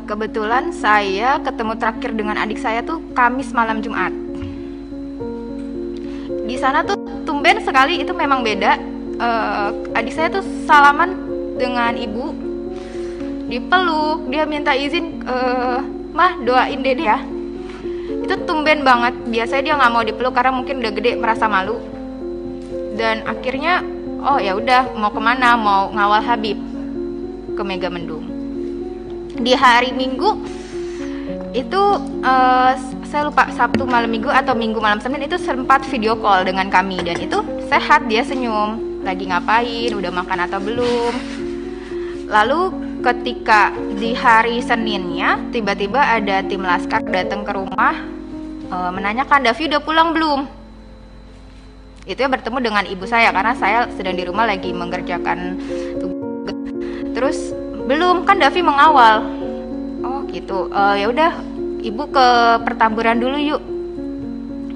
Kebetulan saya ketemu terakhir dengan adik saya tuh Kamis malam Jumat. Di sana tuh tumben sekali, itu memang beda. Adik saya tuh salaman dengan ibu, dipeluk, dia minta izin, mah doain dede ya. Itu tumben banget. Biasanya dia nggak mau dipeluk karena mungkin udah gede, merasa malu. Dan akhirnya, oh ya udah, mau kemana? Mau ngawal Habib ke Megamendung. Di hari Minggu itu saya lupa Sabtu malam Minggu atau Minggu malam Senin, itu sempat video call dengan kami, dan itu sehat, dia senyum, lagi ngapain, udah makan atau belum. Lalu ketika di hari Seninnya tiba-tiba ada tim laskar datang ke rumah, menanyakan Davi udah pulang belum. Itu ya bertemu dengan ibu saya karena saya sedang di rumah lagi mengerjakan tugas. Terus belum, kan Davi mengawal. Oh gitu. Ya udah, ibu ke pertamburan dulu yuk.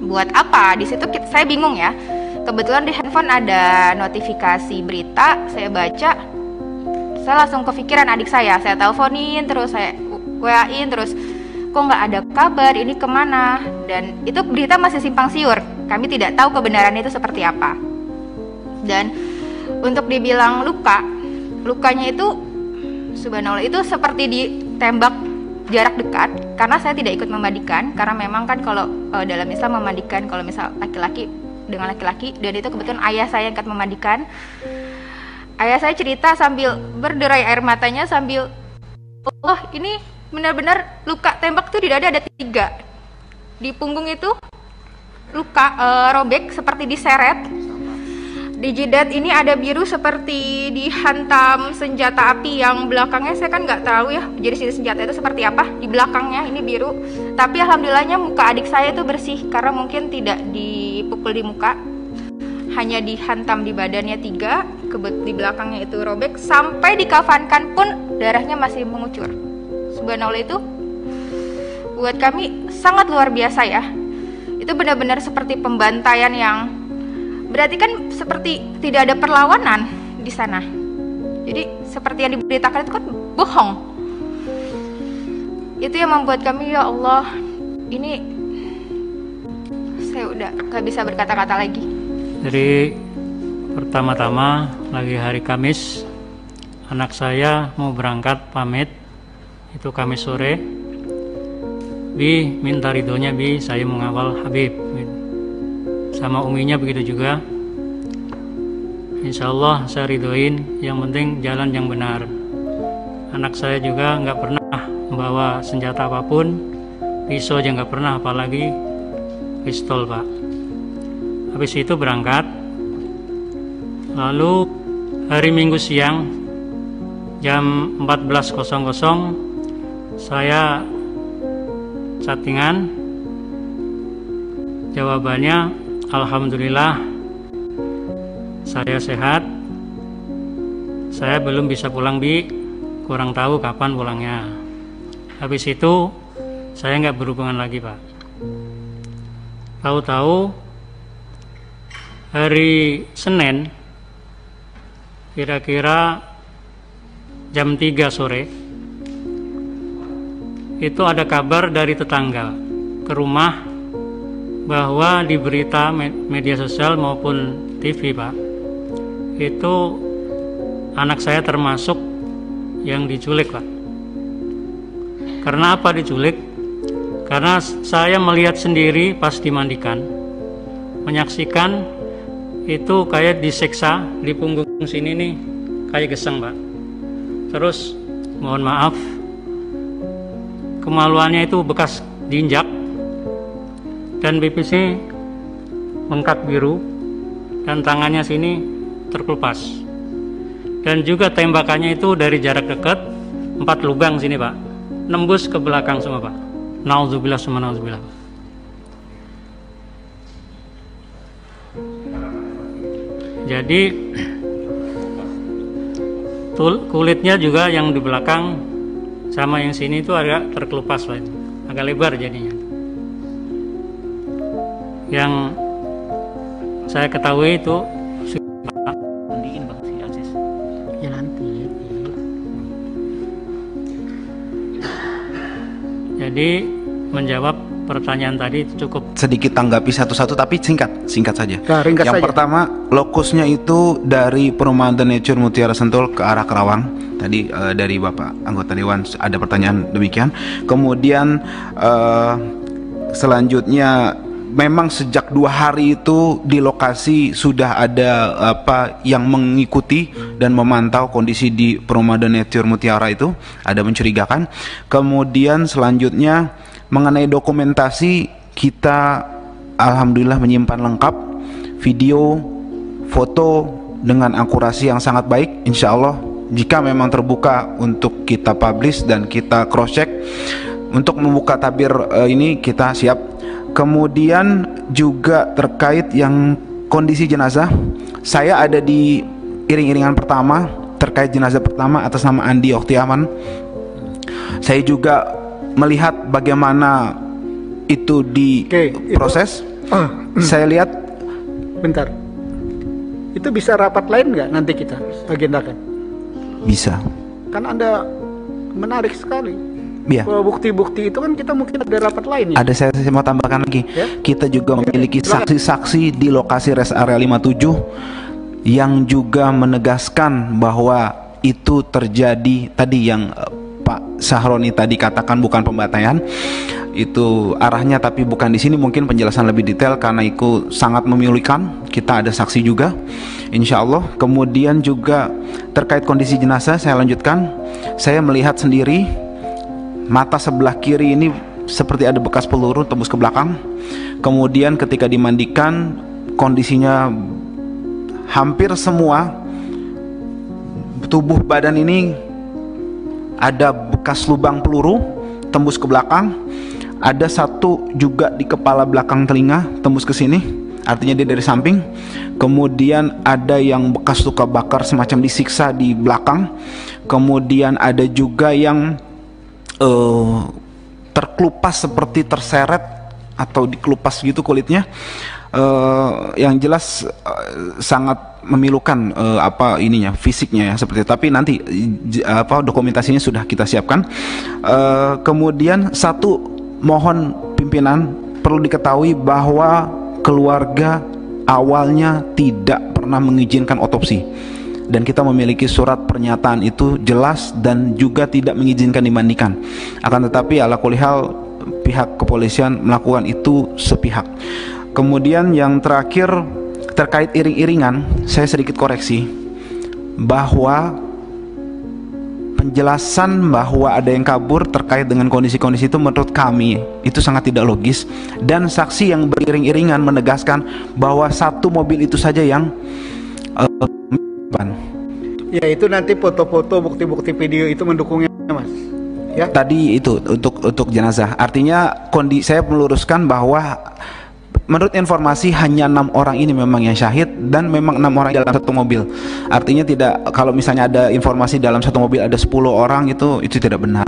Buat apa? Di situ saya bingung ya. Kebetulan di handphone ada notifikasi berita, saya baca. Saya langsung kepikiran adik saya teleponin, terus saya WA-in, terus kok nggak ada kabar, ini kemana? Dan itu berita masih simpang siur. Kami tidak tahu kebenarannya itu seperti apa. Dan untuk dibilang lukanya itu subhanallah, itu seperti ditembak jarak dekat, karena saya tidak ikut memandikan, karena memang kan kalau dalam Islam memandikan kalau misal laki-laki dengan laki-laki, dan itu kebetulan ayah saya yang ikut memandikan. Ayah saya cerita sambil berderai air matanya, sambil, oh ini benar-benar luka tembak tuh di dada ada 3, di punggung itu luka robek seperti diseret. Di jidat ini ada biru seperti dihantam senjata api, yang belakangnya saya kan nggak tahu ya jadi senjata itu seperti apa. Di belakangnya ini biru, tapi alhamdulillahnya muka adik saya itu bersih karena mungkin tidak dipukul di muka, hanya dihantam di badannya 3, di belakangnya itu robek. Sampai dikafankan pun darahnya masih mengucur. Subhanallah, itu buat kami sangat luar biasa ya. Itu benar-benar seperti pembantaian, yang berarti kan seperti tidak ada perlawanan di sana. Jadi seperti yang diberitakan itu kan bohong. Itu yang membuat kami, ya Allah, ini saya udah gak bisa berkata-kata lagi. Jadi pertama-tama lagi hari Kamis, anak saya mau berangkat pamit, itu Kamis sore. Bi minta ridhonya, Bi saya mau ngawal Habib. Sama uminya begitu juga. Insya Allah saya ridhoin, yang penting jalan yang benar. Anak saya juga nggak pernah membawa senjata apapun, pisau aja nggak pernah, apalagi pistol Pak. Habis itu berangkat. Lalu hari Minggu siang jam 14.00 saya chattingan, jawabannya alhamdulillah saya sehat, saya belum bisa pulang Bi, kurang tahu kapan pulangnya. Habis itu saya nggak berhubungan lagi Pak. Tahu-tahu hari Senin kira-kira jam 3 sore itu ada kabar dari tetangga ke rumah bahwa di berita media sosial maupun TV Pak, itu anak saya termasuk yang diculik Pak. Karena apa diculik? Karena saya melihat sendiri pas dimandikan, menyaksikan itu kayak disiksa di punggung sini nih, kayak geseng Pak. Terus mohon maaf, kemaluannya itu bekas diinjak, dan BPC bengkak biru, dan tangannya sini terkelupas. Dan juga tembakannya itu dari jarak dekat, 4 lubang sini Pak, nembus ke belakang semua Pak. Nauzubillah summa nauzubillah. Jadi kulitnya juga yang di belakang sama yang sini itu agak terkelupas Pak, agak lebar jadinya. Yang saya ketahui itu nanti. Ya nanti. Jadi menjawab pertanyaan tadi itu cukup sedikit tanggapi satu-satu tapi singkat saja. Nah, ringkas Yang saja. pertama, lokusnya itu dari Perumahan The Nature Mutiara Sentul ke arah Kerawang. Tadi dari Bapak anggota Dewan ada pertanyaan demikian. Kemudian selanjutnya memang sejak 2 hari itu di lokasi sudah ada yang mengikuti dan memantau kondisi di Perumahan The Nature Mutiara itu, ada mencurigakan. Kemudian selanjutnya mengenai dokumentasi, kita alhamdulillah menyimpan lengkap video, foto dengan akurasi yang sangat baik. Insya Allah jika memang terbuka untuk kita publish dan kita cross check, untuk membuka tabir ini kita siap. Kemudian juga terkait yang kondisi jenazah, saya ada di iring-iringan pertama terkait jenazah pertama atas nama Andi Oktiaman. Saya juga melihat bagaimana itu diproses. Saya lihat. Bentar. Itu bisa rapat lain nggak nanti kita agendakan? Bisa. Kan Anda menarik sekali. Iya. Bukti-bukti itu kan kita mungkin ada rapat lain ya. Ada, saya mau tambahkan lagi. Ya? Kita juga memiliki saksi-saksi di lokasi rest area 57 yang juga menegaskan bahwa itu terjadi tadi yang Pak Sahroni tadi katakan bukan pembantaian. Itu arahnya tapi bukan di sini, mungkin penjelasan lebih detail karena itu sangat memilukan. Kita ada saksi juga, insya Allah. Kemudian juga terkait kondisi jenazah saya lanjutkan. Saya melihat sendiri mata sebelah kiri ini seperti ada bekas peluru tembus ke belakang. Kemudian ketika dimandikan kondisinya hampir semua tubuh badan ini ada bekas lubang peluru tembus ke belakang. Ada satu juga di kepala belakang telinga tembus ke sini, artinya dia dari samping. Kemudian ada yang bekas luka bakar semacam disiksa di belakang. Kemudian ada juga yang terkelupas seperti terseret atau dikelupas gitu kulitnya. Yang jelas sangat memilukan fisiknya ya seperti itu. Tapi nanti dokumentasinya sudah kita siapkan. Kemudian satu, mohon pimpinan perlu diketahui bahwa keluarga awalnya tidak pernah mengizinkan otopsi. Dan kita memiliki surat pernyataan itu jelas dan juga tidak mengizinkan dimandikan. Akan tetapi ala kulli hal pihak kepolisian melakukan itu sepihak. Kemudian yang terakhir terkait iring-iringan, saya sedikit koreksi bahwa penjelasan bahwa ada yang kabur terkait dengan kondisi-kondisi itu menurut kami itu sangat tidak logis, dan saksi yang beriring-iringan menegaskan bahwa satu mobil itu saja yang ya itu nanti foto-foto bukti-bukti video itu mendukungnya Mas ya. Tadi itu untuk jenazah, artinya saya meluruskan bahwa menurut informasi hanya 6 orang ini memang yang syahid, dan memang 6 orang dalam satu mobil. Artinya tidak, kalau misalnya ada informasi dalam satu mobil ada 10 orang itu tidak benar.